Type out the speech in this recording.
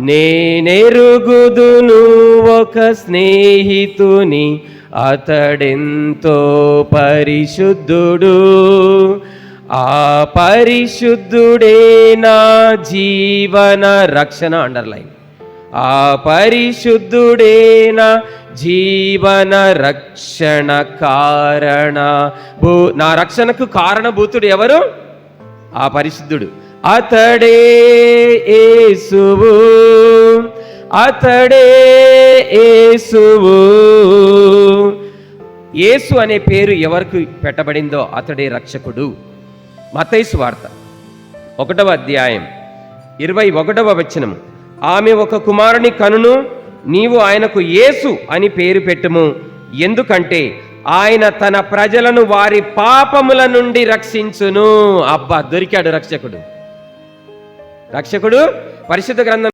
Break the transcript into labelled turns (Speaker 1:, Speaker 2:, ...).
Speaker 1: నేనెరుగుదును ఒక స్నేహితుని, అతడెంతో పరిశుద్ధుడు. ఆ పరిశుద్ధుడే నా జీవన రక్షణ. అండర్లైన్. ఆ పరిశుద్ధుడే నా జీవన రక్షణ కారణ. నా రక్షణకు కారణభూతుడు ఎవరు? ఆ పరిశుద్ధుడు. అతడే యేసువు, అతడే యేసువు. యేసు అనే పేరు ఎవరికి పెట్టబడిందో అతడే రక్షకుడు. మత్తయి సువార్త 1వ అధ్యాయం 21వ వచనం. ఆమె ఒక కుమారుని కనును, నీవు ఆయనకు యేసు అని పేరు పెట్టుము, ఎందుకంటే ఆయన తన ప్రజలను వారి పాపముల నుండి రక్షించును. అబ్బా, దొరికాడు రక్షకుడు. పరిశుద్ధ గ్రంథం